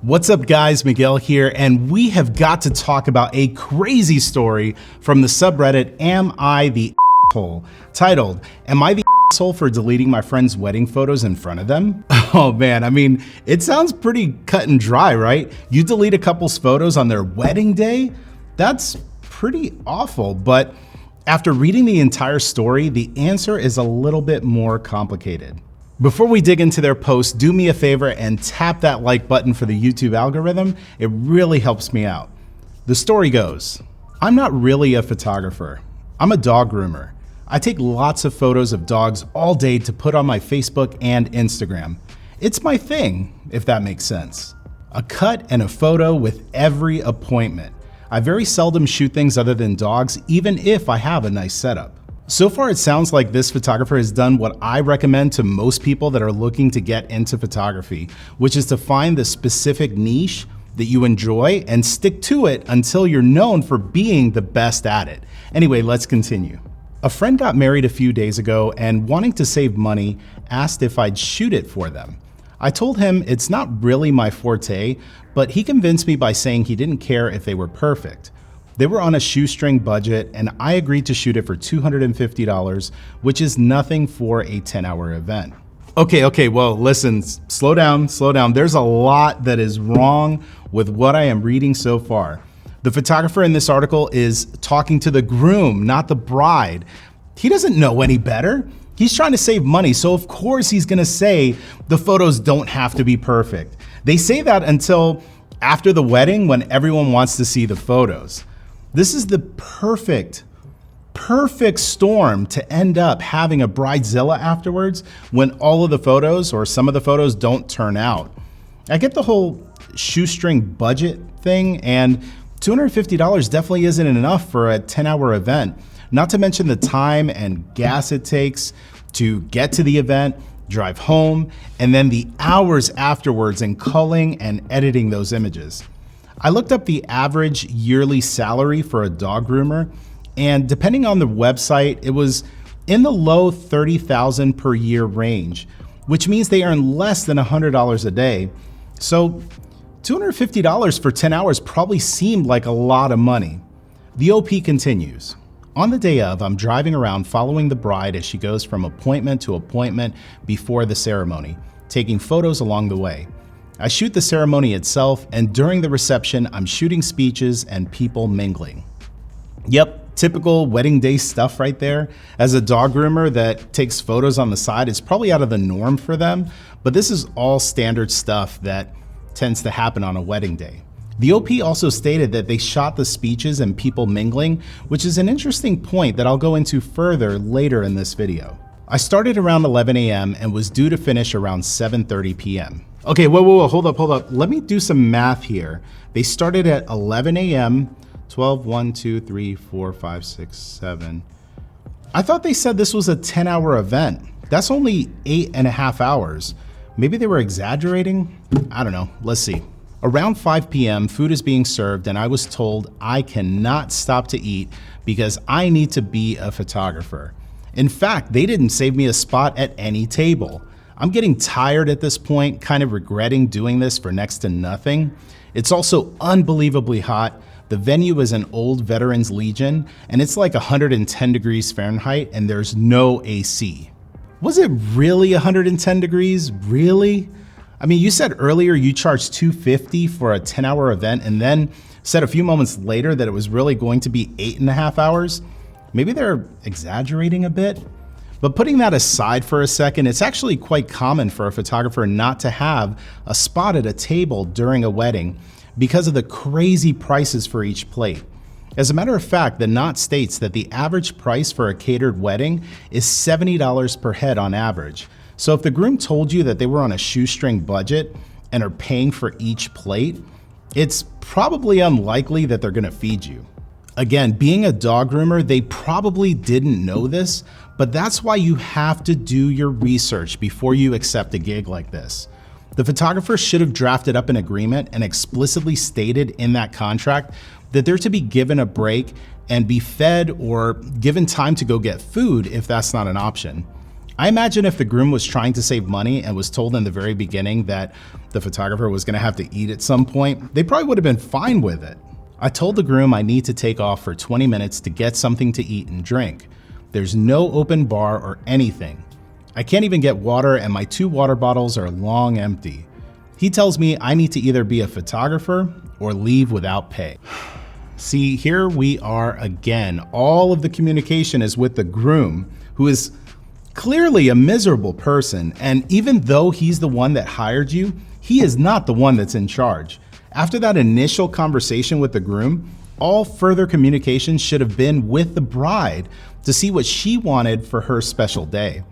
What's up guys, Miguel here, and we have got to talk about a crazy story from the subreddit Am I the Asshole? Titled, Am I the Asshole for deleting my friend's wedding photos in front of them? Oh man, I mean, it sounds pretty cut and dry, right? You delete a couple's photos on their wedding day? That's pretty awful, but after reading the entire story, the answer is a little bit more complicated. Before we dig into their post, do me a favor and tap that like button for the YouTube algorithm. It really helps me out. The story goes, I'm not really a photographer. I'm a dog groomer. I take lots of photos of dogs all day to put on my Facebook and Instagram. It's my thing, if that makes sense. A cut and a photo with every appointment. I very seldom shoot things other than dogs, even if I have a nice setup. So far, it sounds like this photographer has done what I recommend to most people that are looking to get into photography, which is to find the specific niche that you enjoy and stick to it until you're known for being the best at it. Anyway, let's continue. A friend got married a few days ago and, wanting to save money, asked if I'd shoot it for them. I told him it's not really my forte, but he convinced me by saying he didn't care if they were perfect. They were on a shoestring budget, and I agreed to shoot it for $250, which is nothing for a 10-hour event. Okay, well, listen, slow down. There's a lot that is wrong with what I am reading so far. The photographer in this article is talking to the groom, not the bride. He doesn't know any better. He's trying to save money, so of course he's gonna say the photos don't have to be perfect. They say that until after the wedding when everyone wants to see the photos. This is the perfect storm to end up having a bridezilla afterwards when all of the photos or some of the photos don't turn out. I get the whole shoestring budget thing, and $250 definitely isn't enough for a 10-hour event, not to mention the time and gas it takes to get to the event, drive home, and then the hours afterwards in culling and editing those images. I looked up the average yearly salary for a dog groomer, and depending on the website, it was in the low $30,000 per year range, which means they earn less than $100 a day. So $250 for 10 hours probably seemed like a lot of money. The OP continues. On the day of, I'm driving around following the bride as she goes from appointment to appointment before the ceremony, taking photos along the way. I shoot the ceremony itself, and during the reception, I'm shooting speeches and people mingling. Yep, typical wedding day stuff right there. As a dog groomer that takes photos on the side, it's probably out of the norm for them, but this is all standard stuff that tends to happen on a wedding day. The OP also stated that they shot the speeches and people mingling, which is an interesting point that I'll go into further later in this video. I started around 11 a.m. and was due to finish around 7:30 p.m. Okay, whoa, hold up. Let me do some math here. They started at 11 a.m., 12, 1, 2, 3, 4, 5, 6, 7. I thought they said this was a 10-hour event. That's only 8.5 hours. Maybe they were exaggerating? I don't know, let's see. Around 5 p.m., food is being served, and I was told I cannot stop to eat because I need to be a photographer. In fact, they didn't save me a spot at any table. I'm getting tired at this point, kind of regretting doing this for next to nothing. It's also unbelievably hot. The venue is an old Veterans Legion, and it's like 110 degrees Fahrenheit, and there's no AC. Was it really 110 degrees? Really? I mean, you said earlier you charged $250 for a 10-hour event, and then said a few moments later that it was really going to be 8.5 hours. Maybe they're exaggerating a bit. But putting that aside for a second, it's actually quite common for a photographer not to have a spot at a table during a wedding because of the crazy prices for each plate. As a matter of fact, the Knot states that the average price for a catered wedding is $70 per head on average. So if the groom told you that they were on a shoestring budget and are paying for each plate, it's probably unlikely that they're gonna feed you. Again, being a dog groomer, they probably didn't know this, but that's why you have to do your research before you accept a gig like this. The photographer should have drafted up an agreement and explicitly stated in that contract that they're to be given a break and be fed or given time to go get food if that's not an option. I imagine if the groom was trying to save money and was told in the very beginning that the photographer was gonna have to eat at some point, they probably would have been fine with it. I told the groom I need to take off for 20 minutes to get something to eat and drink. There's no open bar or anything. I can't even get water and my 2 water bottles are long empty. He tells me I need to either be a photographer or leave without pay. See, here we are again. All of the communication is with the groom, who is clearly a miserable person, and even though he's the one that hired you, he is not the one that's in charge. After that initial conversation with the groom, all further communication should have been with the bride to see what she wanted for her special day.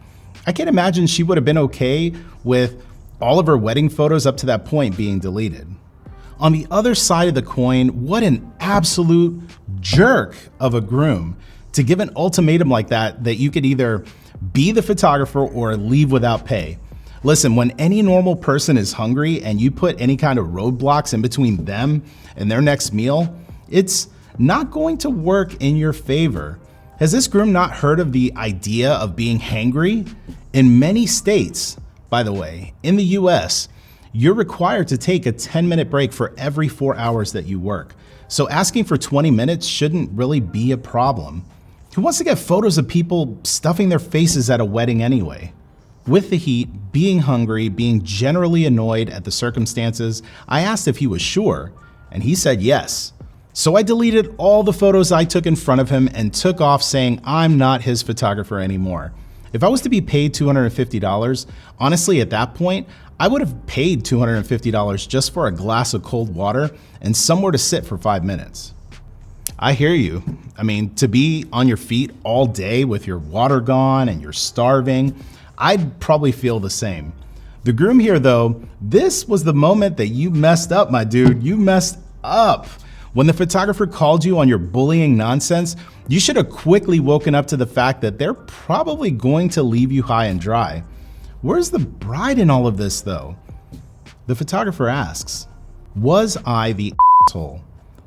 I can't imagine she would have been okay with all of her wedding photos up to that point being deleted. On the other side of the coin, what an absolute jerk of a groom to give an ultimatum like that you could either be the photographer or leave without pay. Listen, when any normal person is hungry and you put any kind of roadblocks in between them and their next meal, it's not going to work in your favor. Has this groom not heard of the idea of being hangry? In many states, by the way, in the US, you're required to take a 10-minute break for every 4 hours that you work. So asking for 20 minutes shouldn't really be a problem. Who wants to get photos of people stuffing their faces at a wedding anyway? With the heat, being hungry, being generally annoyed at the circumstances, I asked if he was sure, and he said yes. So I deleted all the photos I took in front of him and took off saying I'm not his photographer anymore. If I was to be paid $250, honestly at that point, I would have paid $250 just for a glass of cold water and somewhere to sit for 5 minutes. I hear you. I mean, to be on your feet all day with your water gone and you're starving, I'd probably feel the same. The groom here though, this was the moment that you messed up, my dude. You messed up. When the photographer called you on your bullying nonsense, you should have quickly woken up to the fact that they're probably going to leave you high and dry. Where's the bride in all of this though? The photographer asks, was I the asshole?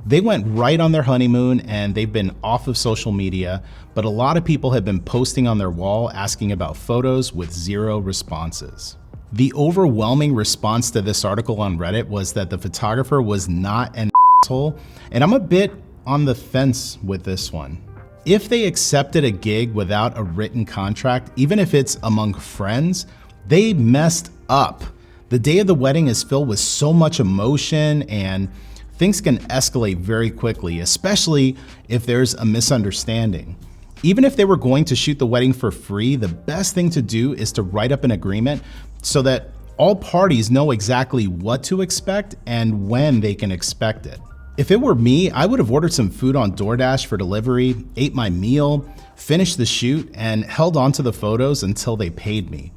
They went right on their honeymoon and they've been off of social media, but a lot of people have been posting on their wall asking about photos with 0 responses. The overwhelming response to this article on Reddit was that the photographer was not an asshole, and I'm a bit on the fence with this one. If they accepted a gig without a written contract, even if it's among friends, they messed up. The day of the wedding is filled with so much emotion and things can escalate very quickly, especially if there's a misunderstanding. Even if they were going to shoot the wedding for free, the best thing to do is to write up an agreement so that all parties know exactly what to expect and when they can expect it. If it were me, I would have ordered some food on DoorDash for delivery, ate my meal, finished the shoot, and held on to the photos until they paid me.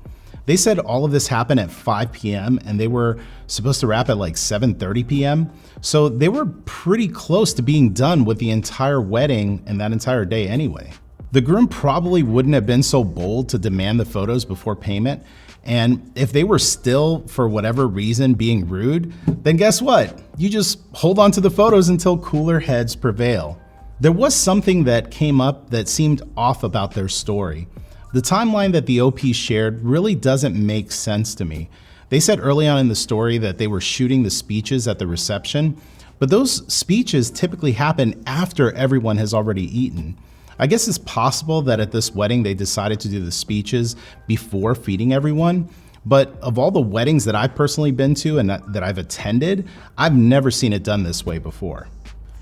They said all of this happened at 5 p.m. and they were supposed to wrap at like 7:30 p.m. So they were pretty close to being done with the entire wedding and that entire day anyway. The groom probably wouldn't have been so bold to demand the photos before payment. And if they were still, for whatever reason, being rude, then guess what? You just hold on to the photos until cooler heads prevail. There was something that came up that seemed off about their story. The timeline that the OP shared really doesn't make sense to me. They said early on in the story that they were shooting the speeches at the reception, but those speeches typically happen after everyone has already eaten. I guess it's possible that at this wedding they decided to do the speeches before feeding everyone, but of all the weddings that I've personally been to and that I've attended, I've never seen it done this way before.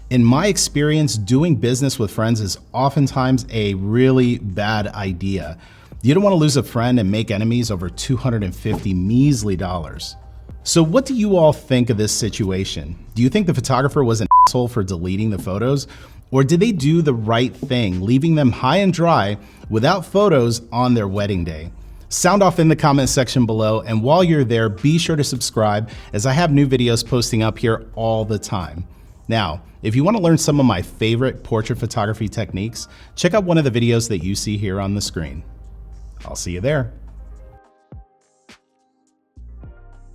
In my experience, doing business with friends is oftentimes a really bad idea. You don't want to lose a friend and make enemies over $250 measly dollars. So what do you all think of this situation? Do you think the photographer was an asshole for deleting the photos? Or did they do the right thing, leaving them high and dry without photos on their wedding day? Sound off in the comment section below, and while you're there, be sure to subscribe as I have new videos posting up here all the time. Now, if you want to learn some of my favorite portrait photography techniques, check out one of the videos that you see here on the screen. I'll see you there.